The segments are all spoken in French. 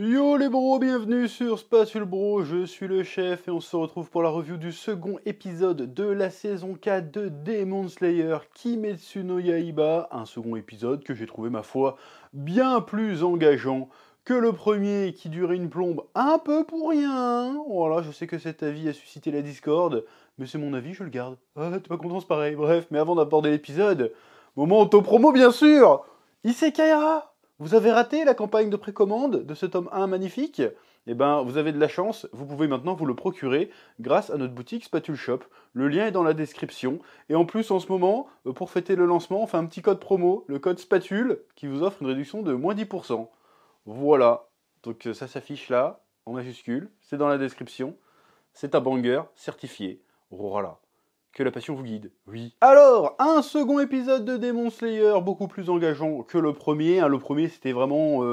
Yo les bros, bienvenue sur Spatule Bro, je suis le chef et on se retrouve pour la review du second épisode de la saison 4 de Demon Slayer Kimetsu no Yaiba, un second épisode que j'ai trouvé ma foi bien plus engageant que le premier qui durait une plombe un peu pour rien. Voilà, je sais que cet avis a suscité la discorde, mais c'est mon avis, je le garde. Ah, t'es pas content, c'est pareil, bref, mais avant d'aborder l'épisode, moment auto-promo bien sûr. Isekaiara, vous avez raté la campagne de précommande de ce tome 1 magnifique? Eh ben, vous avez de la chance, vous pouvez maintenant vous le procurer grâce à notre boutique Spatule Shop. Le lien est dans la description. Et en plus, en ce moment, pour fêter le lancement, on fait un petit code promo, le code Spatule, qui vous offre une réduction de moins 10%. Voilà. Donc ça s'affiche là, en majuscule, c'est dans la description. C'est un banger certifié. Voilà. Que la passion vous guide, oui. Alors, un second épisode de Demon Slayer, beaucoup plus engageant que le premier. Le premier, c'était vraiment,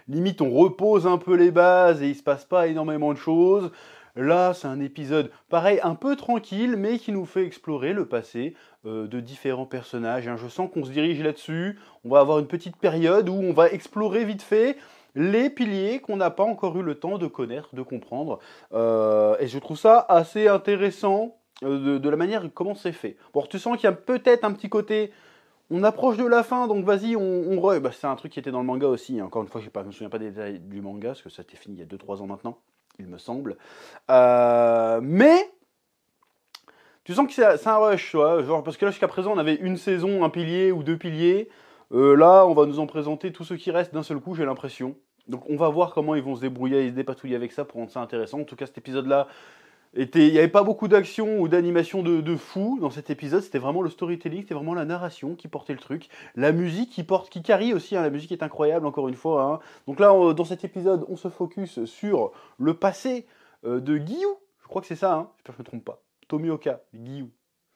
limite, on repose un peu les bases et il se passe pas énormément de choses. Là, c'est un épisode, pareil, un peu tranquille, mais qui nous fait explorer le passé de différents personnages. Je sens qu'on se dirige là-dessus. On va avoir une petite période où on va explorer vite fait les piliers qu'on n'a pas encore eu le temps de connaître, de comprendre. Et je trouve ça assez intéressant de la manière comment c'est fait. Bon, tu sens qu'il y a peut-être un petit côté, on approche de la fin, donc vas-y, bah, c'est un truc qui était dans le manga aussi. Encore une fois, je me souviens pas des détails du manga, parce que ça a été fini il y a 2-3 ans maintenant, il me semble. Mais tu sens que c'est un rush, tu vois, genre, parce que là, jusqu'à présent, on avait une saison, un pilier ou deux piliers. Là, on va nous en présenter tous ceux qui restent d'un seul coup, j'ai l'impression. Donc on va voir comment ils vont se débrouiller et se dépatouiller avec ça pour rendre ça intéressant. En tout cas, cet épisode-là, il n'y avait pas beaucoup d'action ou d'animation de fou dans cet épisode, c'était vraiment le storytelling, c'était vraiment la narration qui portait le truc. La musique qui carry aussi, la musique est incroyable encore une fois. Donc là, dans cet épisode, on se focus sur le passé de Giyu, je crois que c'est ça, j'espère que je ne me trompe pas. Tomioka Giyu,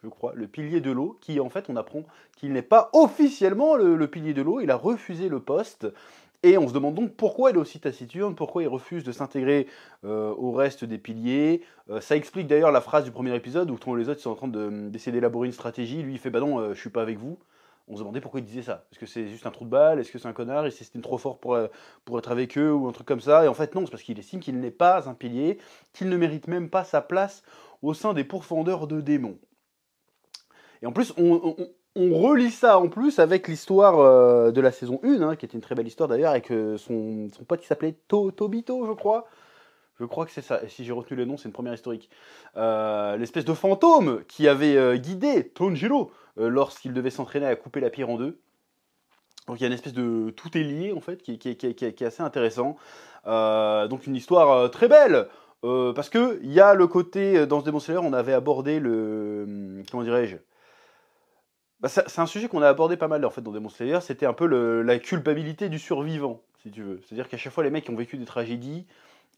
je crois, le pilier de l'eau, qui en fait on apprend qu'il n'est pas officiellement le pilier de l'eau, il a refusé le poste. Et on se demande donc pourquoi il est aussi taciturne, pourquoi il refuse de s'intégrer au reste des piliers. Ça explique d'ailleurs la phrase du premier épisode où tous les autres sont en train d'essayer d'élaborer une stratégie. Lui, il fait bah non, je suis pas avec vous. On se demandait pourquoi il disait ça. Est-ce que c'est juste un trou de balle? Est-ce que c'est un connard? Est-ce que c'était trop fort pour être avec eux ou un truc comme ça? Et en fait, non, c'est parce qu'il estime qu'il n'est pas un pilier, qu'il ne mérite même pas sa place au sein des pourfendeurs de démons. Et en plus, on relie ça en plus avec l'histoire de la saison 1, qui était une très belle histoire d'ailleurs, avec son pote qui s'appelait Tobito, je crois. Je crois que c'est ça. Et si j'ai retenu le nom, c'est une première historique. L'espèce de fantôme qui avait guidé Tanjiro lorsqu'il devait s'entraîner à couper la pierre en deux. Donc il y a une espèce de... Tout est lié, en fait, qui est assez intéressant. Donc une histoire très belle. Parce que il y a le côté... Dans ce Demon Slayer, on avait abordé le... Comment dirais-je? Bah, c'est un sujet qu'on a abordé pas mal en fait dans Demon Slayer, c'était un peu la culpabilité du survivant, si tu veux. C'est-à-dire qu'à chaque fois, les mecs qui ont vécu des tragédies,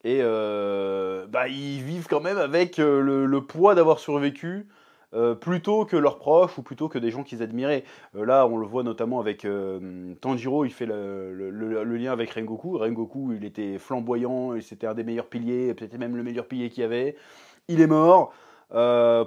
et bah, ils vivent quand même avec le poids d'avoir survécu, plutôt que leurs proches ou plutôt que des gens qu'ils admiraient. Là, on le voit notamment avec Tanjiro, il fait le lien avec Rengoku. Rengoku, il était flamboyant, et c'était un des meilleurs piliers, peut-être même le meilleur pilier qu'il y avait. Il est mort.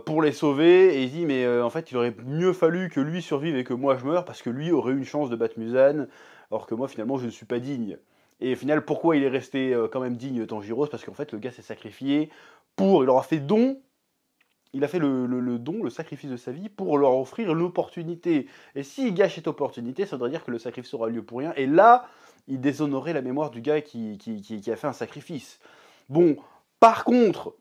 Pour les sauver, et il dit mais en fait il aurait mieux fallu que lui survive et que moi je meure parce que lui aurait eu une chance de battre Muzan, alors que moi finalement je ne suis pas digne. Et au final, pourquoi il est resté quand même digne Tanjiro? Parce qu'en fait le gars s'est sacrifié il aura fait don, il a fait le don, le sacrifice de sa vie pour leur offrir l'opportunité. Et s'il gâche cette opportunité, ça voudrait dire que le sacrifice aura lieu pour rien, et là il déshonorait la mémoire du gars qui a fait un sacrifice. Bon, par contre,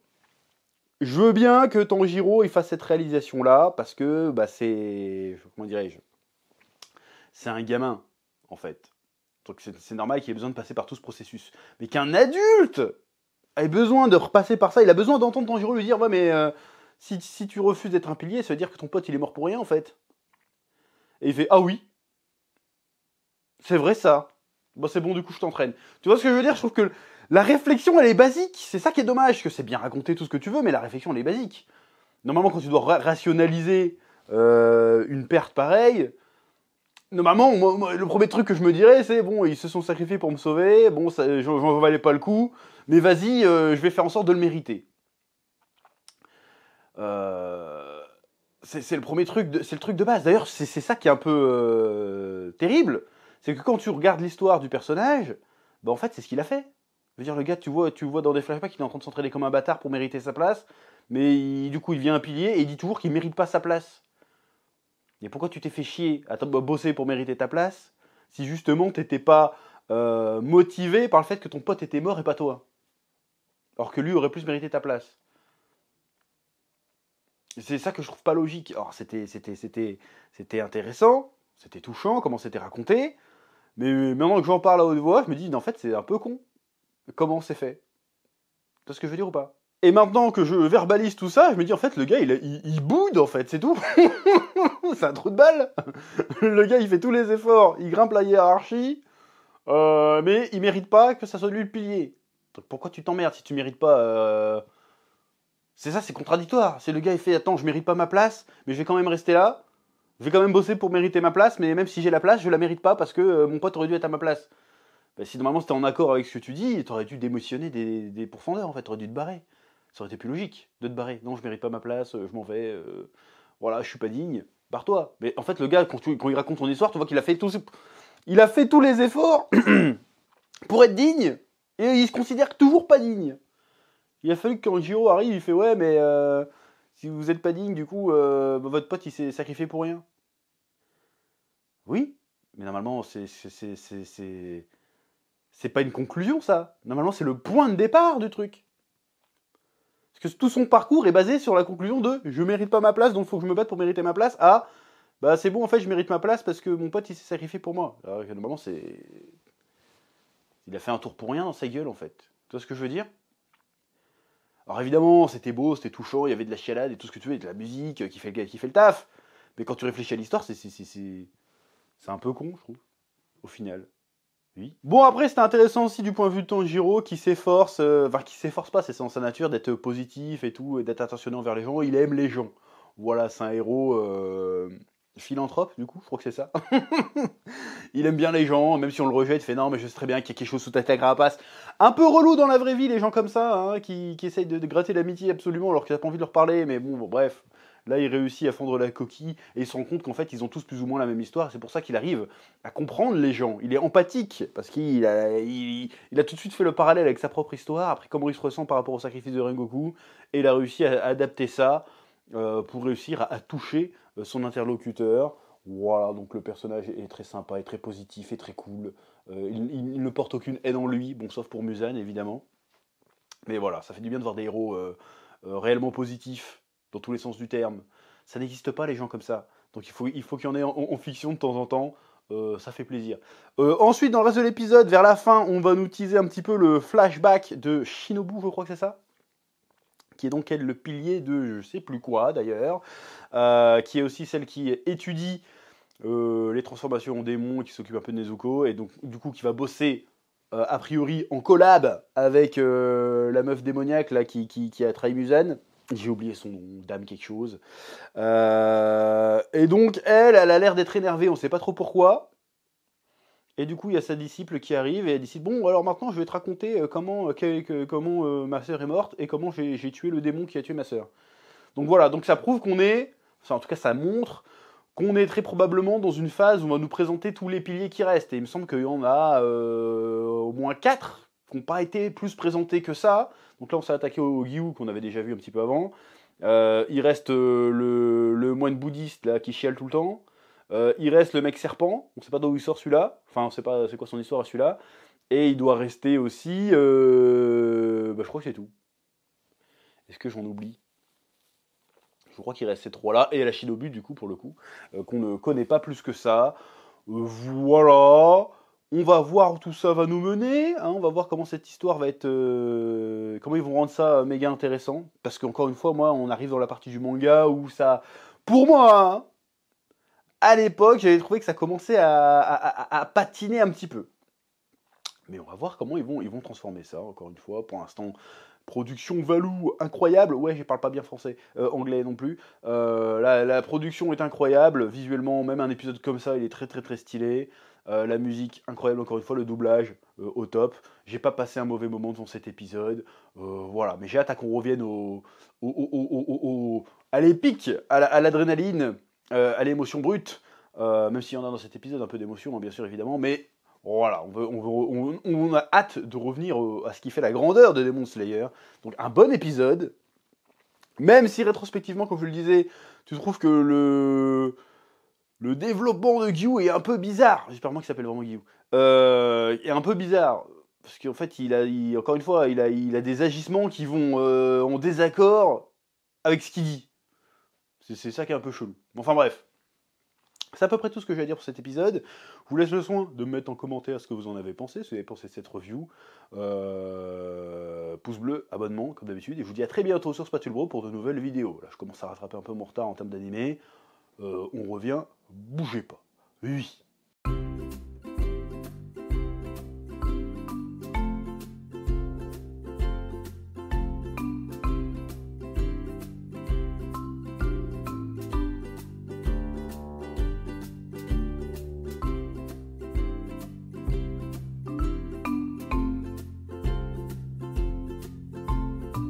je veux bien que Tanjiro il fasse cette réalisation-là, parce que bah, c'est... Comment dirais-je? C'est un gamin, en fait. Donc c'est normal qu'il ait besoin de passer par tout ce processus. Mais qu'un adulte ait besoin de repasser par ça, il a besoin d'entendre Tanjiro lui dire ouais mais si tu refuses d'être un pilier, ça veut dire que ton pote il est mort pour rien en fait. Et il fait ah oui, c'est vrai ça. Bon c'est bon, du coup je t'entraîne. Tu vois ce que je veux dire? Je trouve que la réflexion elle est basique, c'est ça qui est dommage, que c'est bien raconté tout ce que tu veux, mais la réflexion elle est basique. Normalement quand tu dois rationaliser une perte pareille, normalement moi, le premier truc que je me dirais c'est bon, ils se sont sacrifiés pour me sauver, bon j'en valais pas le coup, mais vas-y, je vais faire en sorte de le mériter. C'est le premier truc, c'est le truc de base. D'ailleurs, c'est ça qui est un peu terrible, c'est que quand tu regardes l'histoire du personnage, bah en fait c'est ce qu'il a fait. Je veux dire, le gars, tu vois dans des flashbacks qu'il est en train de s'entraîner comme un bâtard pour mériter sa place, mais du coup, il devient un pilier et il dit toujours qu'il mérite pas sa place. Et pourquoi tu t'es fait chier à bosser pour mériter ta place si justement t'étais pas motivé par le fait que ton pote était mort et pas toi? Alors que lui aurait plus mérité ta place. C'est ça que je trouve pas logique. Alors c'était intéressant, c'était touchant, comment c'était raconté, mais maintenant que j'en parle à haute voix, je me dis, en fait, c'est un peu con. Comment c'est fait? Tu vois ce que je veux dire ou pas? Et maintenant que je verbalise tout ça, je me dis, en fait, le gars, il boude, en fait, c'est tout. C'est un trou de balle. Le gars, il fait tous les efforts, il grimpe la hiérarchie, mais il mérite pas que ça soit lui le pilier. Donc pourquoi tu t'emmerdes si tu mérites pas C'est ça, c'est contradictoire. C'est le gars, il fait, attends, je mérite pas ma place, mais je vais quand même rester là. Je vais quand même bosser pour mériter ma place, mais même si j'ai la place, je la mérite pas parce que mon pote aurait dû être à ma place. Bah, si normalement c'était en accord avec ce que tu dis, t'aurais dû démotionner des pourfendeurs, en fait, t'aurais dû te barrer. Ça aurait été plus logique de te barrer. Non, je mérite pas ma place, je m'en vais, voilà, je suis pas digne, barre-toi. Mais en fait, le gars, quand il raconte son histoire, tu vois qu'il a fait il a fait tous les efforts pour être digne, et il se considère toujours pas digne. Il a fallu que quand Jiro arrive, il fait ouais, mais si vous êtes pas digne, du coup, votre pote il s'est sacrifié pour rien. Oui, mais normalement, c'est pas une conclusion, ça. Normalement, c'est le point de départ du truc. Parce que tout son parcours est basé sur la conclusion de je mérite pas ma place, donc il faut que je me batte pour mériter ma place, à bah c'est bon, en fait, je mérite ma place parce que mon pote il s'est sacrifié pour moi. Alors que normalement, il a fait un tour pour rien dans sa gueule, en fait. Tu vois ce que je veux dire? Alors évidemment, c'était beau, c'était touchant, il y avait de la chialade et tout ce que tu veux, et de la musique qui fait le taf. Mais quand tu réfléchis à l'histoire, c'est un peu con, je trouve, au final. Oui. Bon, après, c'était intéressant aussi du point de vue de Tanjiro qui s'efforce, enfin, qui s'efforce pas, c'est dans sa nature d'être positif et tout, et d'être attentionné envers les gens. Il aime les gens. Voilà, c'est un héros philanthrope, du coup, je crois que c'est ça. Il aime bien les gens, même si on le rejette, il fait non, mais je sais très bien qu'il y a quelque chose sous ta carapace. Un peu relou dans la vraie vie, les gens comme ça, hein, qui essayent de gratter l'amitié absolument alors qu'il n'a pas envie de leur parler, mais bon, bref. Là, il réussit à fondre la coquille et il se rend compte qu'en fait, ils ont tous plus ou moins la même histoire. C'est pour ça qu'il arrive à comprendre les gens. Il est empathique parce il a tout de suite fait le parallèle avec sa propre histoire, après comment il se ressent par rapport au sacrifice de Rengoku, et il a réussi à adapter ça pour réussir à toucher son interlocuteur. Voilà, donc le personnage est très sympa, est très positif, est très cool. Il ne porte aucune haine en lui, bon, sauf pour Muzan, évidemment. Mais voilà, ça fait du bien de voir des héros réellement positifs, dans tous les sens du terme. Ça n'existe pas, les gens comme ça. Donc il faut qu'il y en ait en fiction de temps en temps. Ça fait plaisir. Ensuite, dans le reste de l'épisode, vers la fin, on va nous teaser un petit peu le flashback de Shinobu, je crois que c'est ça, qui est donc elle le pilier de je sais plus quoi d'ailleurs, qui est aussi celle qui étudie les transformations en démons, qui s'occupe un peu de Nezuko, et donc du coup qui va bosser a priori en collab avec la meuf démoniaque là qui a trahi Muzan. J'ai oublié son nom, Dame quelque chose. Et donc elle a l'air d'être énervée, on sait pas trop pourquoi. Et du coup, il y a sa disciple qui arrive et elle décide bon, alors maintenant, je vais te raconter comment ma sœur est morte et comment j'ai tué le démon qui a tué ma sœur. Donc voilà, donc ça prouve qu'on est, enfin en tout cas ça montre qu'on est très probablement dans une phase où on va nous présenter tous les piliers qui restent. Et il me semble qu'il y en a au moins 4 qui n'ont pas été plus présentés que ça. Donc là, on s'est attaqué au Gyu qu'on avait déjà vu un petit peu avant. Il reste le moine bouddhiste là qui chiale tout le temps. Il reste le mec serpent, on sait pas d'où il sort celui-là, enfin on sait pas c'est quoi son histoire à celui-là, et il doit rester aussi, je crois que c'est tout. Est-ce que j'en oublie? Je crois qu'il reste ces trois-là, et la Shinobu du coup pour le coup, qu'on ne connaît pas plus que ça. Voilà, on va voir où tout ça va nous mener, hein, on va voir comment cette histoire va être, comment ils vont rendre ça méga intéressant, parce qu'encore une fois, moi on arrive dans la partie du manga où ça, pour moi, hein, à l'époque, j'avais trouvé que ça commençait à patiner un petit peu. Mais on va voir comment ils vont transformer ça, encore une fois. Pour l'instant, production value incroyable. Ouais, je parle pas bien français, anglais non plus. La production est incroyable. Visuellement, même un épisode comme ça, il est très très très stylé. La musique, incroyable encore une fois. Le doublage, au top. J'ai pas passé un mauvais moment devant cet épisode. Voilà, mais j'ai hâte à qu'on revienne à l'épique, à l'adrénaline, à l'émotion brute. Même s'il y en a dans cet épisode un peu d'émotion, hein, bien sûr, évidemment. Mais Voilà, on a hâte de revenir à ce qui fait la grandeur de Demon Slayer. Donc un bon épisode, même si rétrospectivement, comme je le disais, tu trouves que le développement de Gyu est un peu bizarre. J'espère qu'il s'appelle vraiment Gyu. Est un peu bizarre. Parce qu'en fait, encore une fois, il a des agissements qui vont en désaccord avec ce qu'il dit. C'est ça qui est un peu chelou. Enfin bref. C'est à peu près tout ce que j'ai à dire pour cet épisode. Je vous laisse le soin de me mettre en commentaire ce que vous en avez pensé, ce que vous avez pensé de cette review. Pouce bleu, abonnement, comme d'habitude. Et je vous dis à très bientôt sur Spatule Bro pour de nouvelles vidéos. Là, je commence à rattraper un peu mon retard en termes d'animé. On revient, bougez pas. Oui.